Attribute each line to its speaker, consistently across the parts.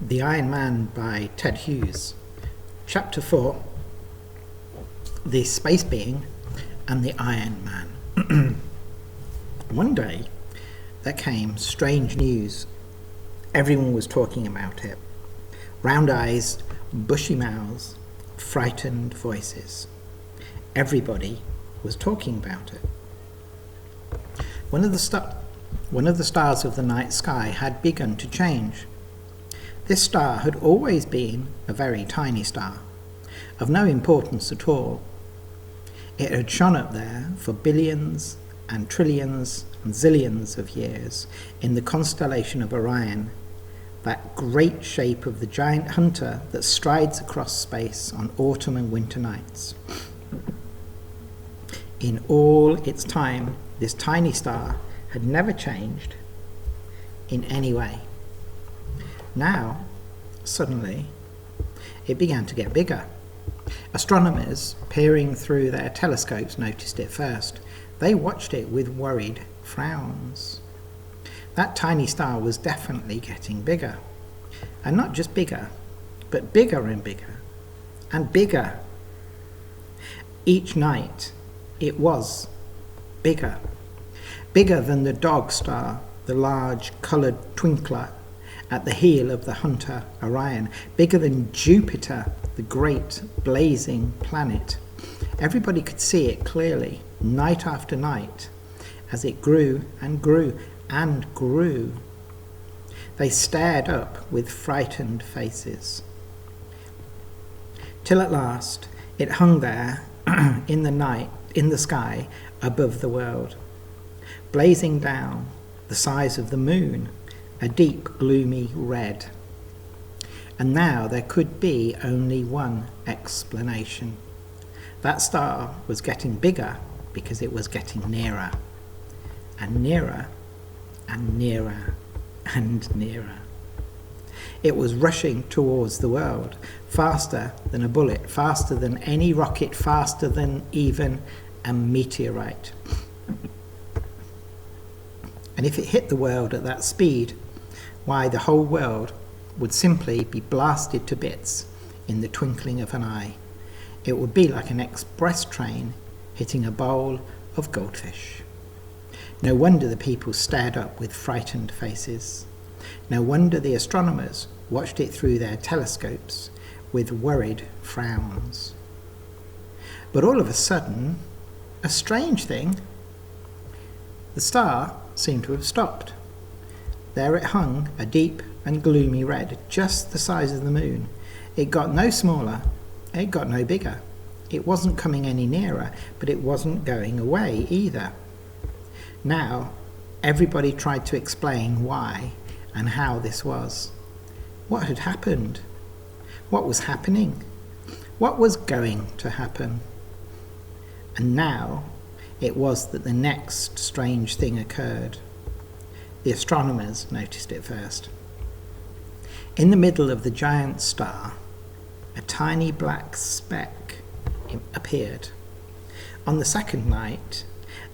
Speaker 1: The Iron Man by Ted Hughes. Chapter 4, The Space Being and the Iron Man. One day there came strange news. Everyone was talking about it. Round eyes, bushy mouths, frightened voices. Everybody was talking about it. One of the stars of the night sky had begun to change. This star had always been a very tiny star, of no importance at all. It had shone up there for billions and trillions and zillions of years in the constellation of Orion, that great shape of the giant hunter that strides across space on autumn and winter nights. In all its time, this tiny star had never changed in any way. Now, suddenly, it began to get bigger. Astronomers peering through their telescopes noticed it first. They watched it with worried frowns. That tiny star was definitely getting bigger. And not just bigger, but bigger and bigger and bigger. Each night, it was bigger. Bigger than the dog star, the large coloured twinkler at the heel of the hunter Orion, bigger than Jupiter, the great blazing planet. Everybody could see it clearly, night after night, as it grew and grew and grew. They stared up with frightened faces, till at last it hung there in the night, in the sky above the world, blazing down, the size of the moon, a deep gloomy red. And now there could be only one explanation. That star was getting bigger because it was getting nearer, and nearer, and nearer, and nearer. It was rushing towards the world, faster than a bullet, faster than any rocket, faster than even a meteorite. And if it hit the world at that speed, why, the whole world would simply be blasted to bits in the twinkling of an eye. It would be like an express train hitting a bowl of goldfish. No wonder the people stared up with frightened faces. No wonder the astronomers watched it through their telescopes with worried frowns. But all of a sudden, a strange thing. The star seemed to have stopped. There it hung, a deep and gloomy red, just the size of the moon. It got no smaller, it got no bigger. It wasn't coming any nearer, but it wasn't going away either. Now, everybody tried to explain why and how this was. What had happened? What was happening? What was going to happen? And now, it was that the next strange thing occurred. The astronomers noticed it first. In the middle of the giant star, a tiny black speck appeared. On the second night,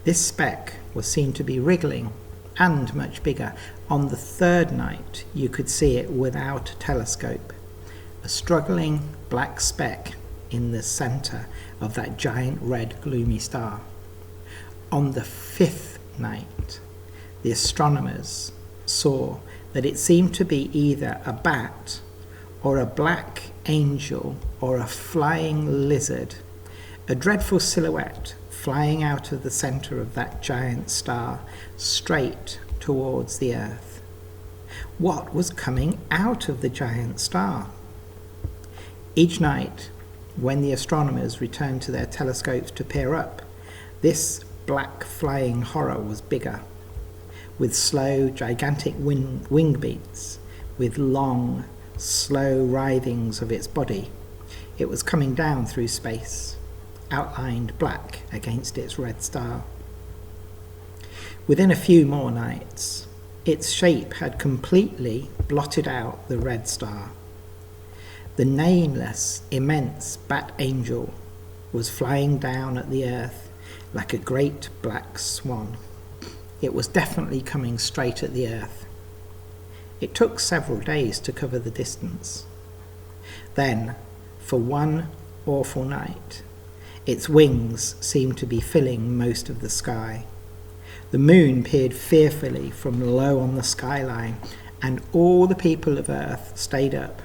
Speaker 1: this speck was seen to be wriggling and much bigger. On the third night, you could see it without a telescope, a struggling black speck in the centre of that giant red gloomy star. On the fifth night, the astronomers saw that it seemed to be either a bat or a black angel or a flying lizard, a dreadful silhouette flying out of the centre of that giant star straight towards the earth. What was coming out of the giant star? Each night, when the astronomers returned to their telescopes to peer up, this black flying horror was bigger, with slow, gigantic wing beats, with long, slow writhings of its body. It was coming down through space, outlined black against its red star. Within a few more nights, its shape had completely blotted out the red star. The nameless, immense bat angel was flying down at the earth like a great black swan. It was definitely coming straight at the earth. It took several days to cover the distance. Then, for one awful night, its wings seemed to be filling most of the sky. The moon peered fearfully from low on the skyline, and all the people of Earth stayed up,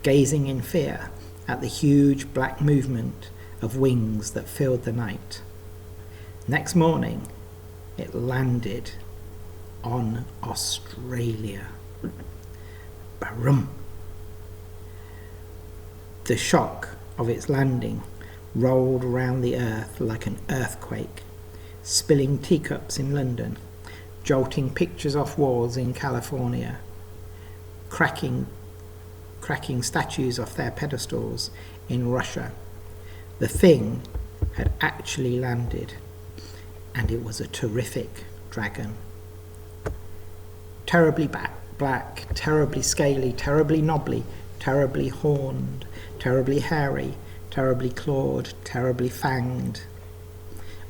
Speaker 1: gazing in fear at the huge black movement of wings that filled the night. Next morning, it landed on Australia. Barum! The shock of its landing rolled around the earth like an earthquake, spilling teacups in London, jolting pictures off walls in California, cracking statues off their pedestals in Russia. The thing had actually landed, and it was a terrific dragon. Terribly black, terribly scaly, terribly knobbly, terribly horned, terribly hairy, terribly clawed, terribly fanged,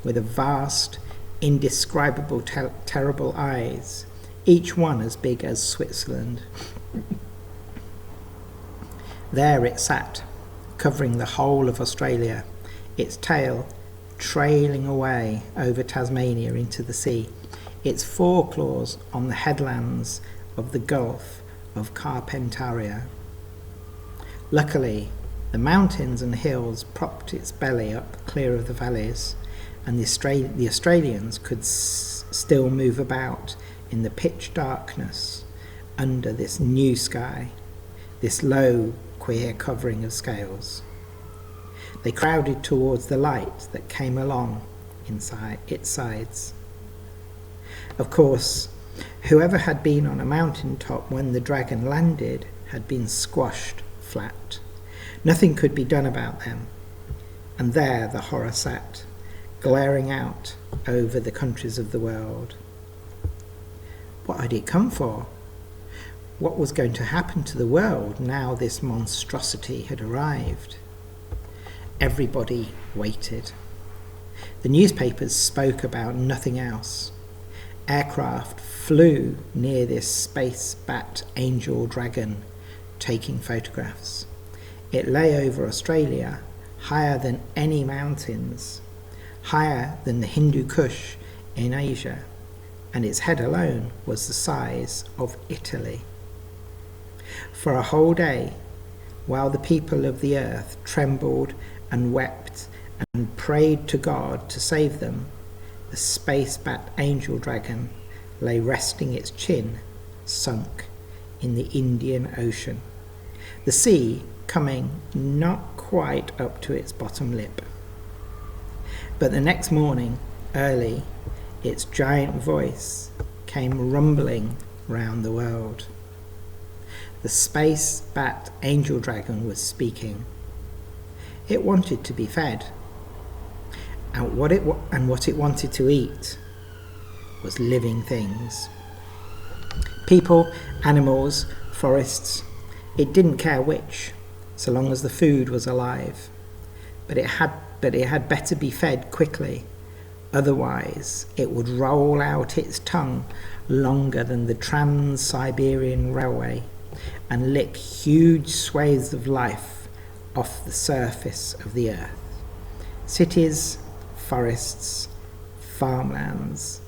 Speaker 1: with a vast, indescribable, terrible eyes, each one as big as Switzerland. There it sat, covering the whole of Australia, its tail trailing away over Tasmania into the sea, its foreclaws on the headlands of the Gulf of Carpentaria. Luckily, the mountains and hills propped its belly up clear of the valleys, and the Australians could still move about in the pitch darkness under this new sky, this low, queer covering of scales. They crowded towards the light that came along inside its sides. Of course, whoever had been on a mountain top when the dragon landed had been squashed flat. Nothing could be done about them. And there the horror sat, glaring out over the countries of the world. What had it come for? What was going to happen to the world now this monstrosity had arrived? Everybody waited. The newspapers spoke about nothing else. Aircraft flew near this space bat angel dragon, taking photographs. It lay over Australia, higher than any mountains, higher than the Hindu Kush in Asia, and its head alone was the size of Italy. For a whole day, while the people of the earth trembled and wept and prayed to God to save them, the space bat angel dragon lay resting its chin sunk in the Indian Ocean, the sea coming not quite up to its bottom lip. But the next morning, early, its giant voice came rumbling round the world. The space bat angel dragon was speaking. It wanted to be fed, and what it wanted to eat was living things. People, animals, forests, it didn't care which, so long as the food was alive. But it had better be fed quickly, otherwise it would roll out its tongue longer than the Trans-Siberian Railway and lick huge swathes of life off the surface of the earth. Cities, forests, farmlands,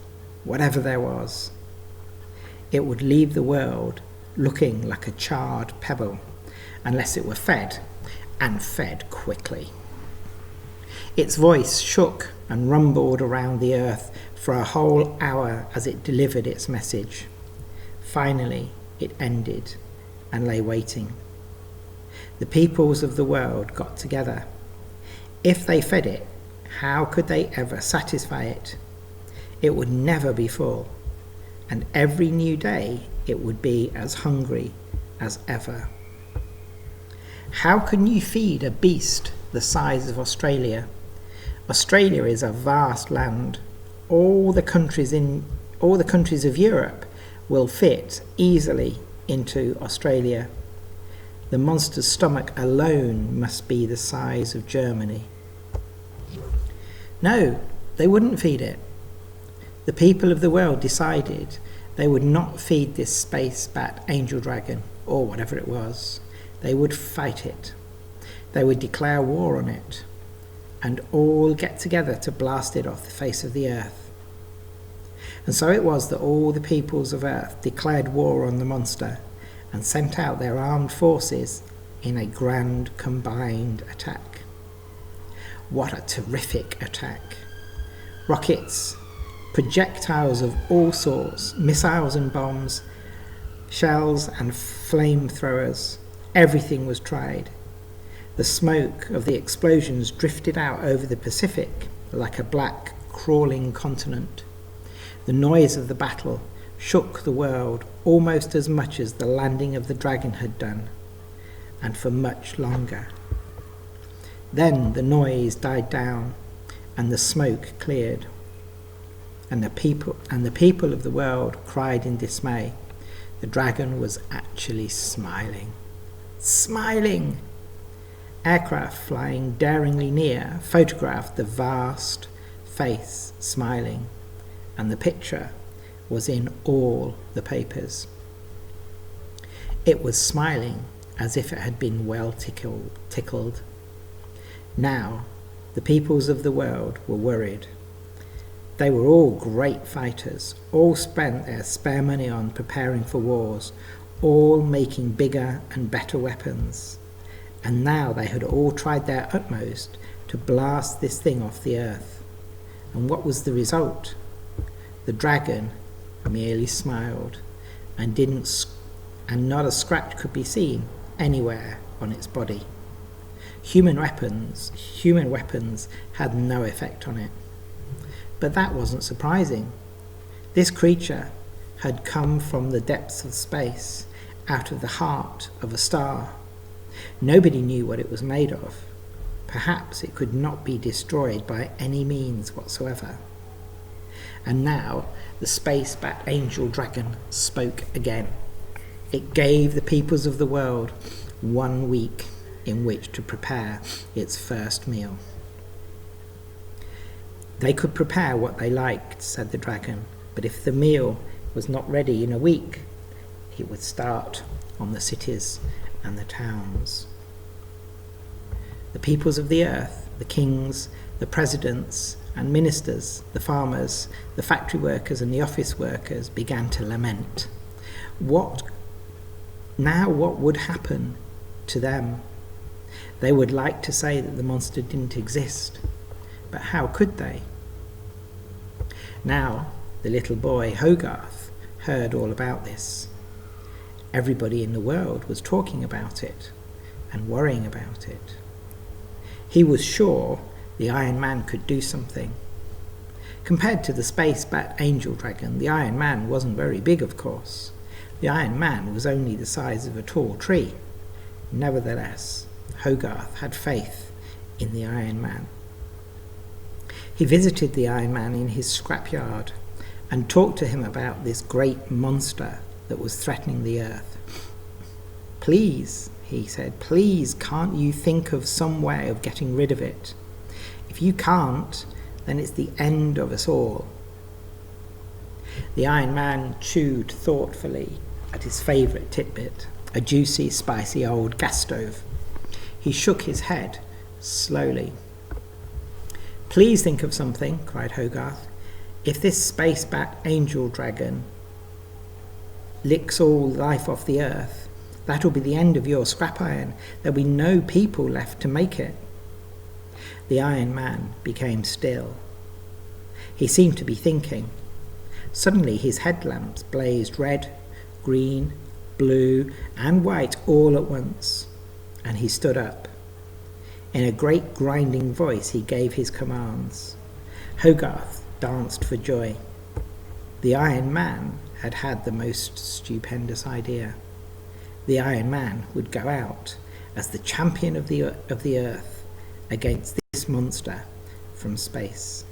Speaker 1: whatever there was. It would leave the world looking like a charred pebble unless it were fed, and fed quickly. Its voice shook and rumbled around the earth for a whole hour as it delivered its message. Finally, it ended and lay waiting. The peoples of the world got together. If they fed it, how could they ever satisfy it? It would never be full, and every new day it would be as hungry as ever. How can you feed a beast the size of Australia? Australia is a vast land. All the countries of Europe will fit easily into Australia. The monster's stomach alone must be the size of Germany. No, they wouldn't feed it. The people of the world decided They would not feed this space bat angel dragon, or whatever it was. They would fight it. They would declare war on it, and all get together to blast it off the face of the earth. And so it was that all the peoples of earth declared war on the monster and sent out their armed forces in a grand combined attack. What a terrific attack! Rockets, projectiles of all sorts, missiles and bombs, shells and flamethrowers, everything was tried. The smoke of the explosions drifted out over the Pacific like a black, crawling continent. The noise of the battle shook the world almost as much as the landing of the dragon had done, and for much longer. Then the noise died down, and the smoke cleared, and the people of the world cried in dismay. The dragon was actually smiling. Smiling! Aircraft flying daringly near photographed the vast face smiling, and the picture was in all the papers. It was smiling as if it had been well tickled. Now, the peoples of the world were worried. They were all great fighters, all spent their spare money on preparing for wars, all making bigger and better weapons. And now they had all tried their utmost to blast this thing off the earth. And what was the result? The dragon merely smiled, and not a scratch could be seen anywhere on its body. Human weapons had no effect on it. But that wasn't surprising. This creature had come from the depths of space, out of the heart of a star. Nobody knew what it was made of. Perhaps it could not be destroyed by any means whatsoever. And now the space bat angel dragon spoke again. It gave the peoples of the world 1 week in which to prepare its first meal. They could prepare what they liked, said the dragon, but if the meal was not ready in a week, it would start on the cities and the towns. The peoples of the earth, the kings, the presidents and ministers, the farmers, the factory workers and the office workers began to lament. What would happen to them? They would like to say that the monster didn't exist, but how could they? Now the little boy Hogarth heard all about this. Everybody in the world was talking about it and worrying about it. He was sure the Iron Man could do something. Compared to the space bat angel dragon, the Iron Man wasn't very big, of course. The Iron Man was only the size of a tall tree. Nevertheless, Hogarth had faith in the Iron Man. He visited the Iron Man in his scrapyard and talked to him about this great monster that was threatening the earth. Please, he said, please, can't you think of some way of getting rid of it? If you can't, then it's the end of us all. The Iron Man chewed thoughtfully at his favourite titbit, a juicy, spicy old gas stove. He shook his head slowly. Please think of something, cried Hogarth. If this space bat angel dragon licks all life off the earth, that'll be the end of your scrap iron. There'll be no people left to make it. The Iron Man became still. He seemed to be thinking. Suddenly his headlamps blazed red, green, blue and white all at once, and he stood up. In a great grinding voice he gave his commands. Hogarth danced for joy. The Iron Man had had the most stupendous idea. The Iron Man would go out as the champion of the earth against this monster from space.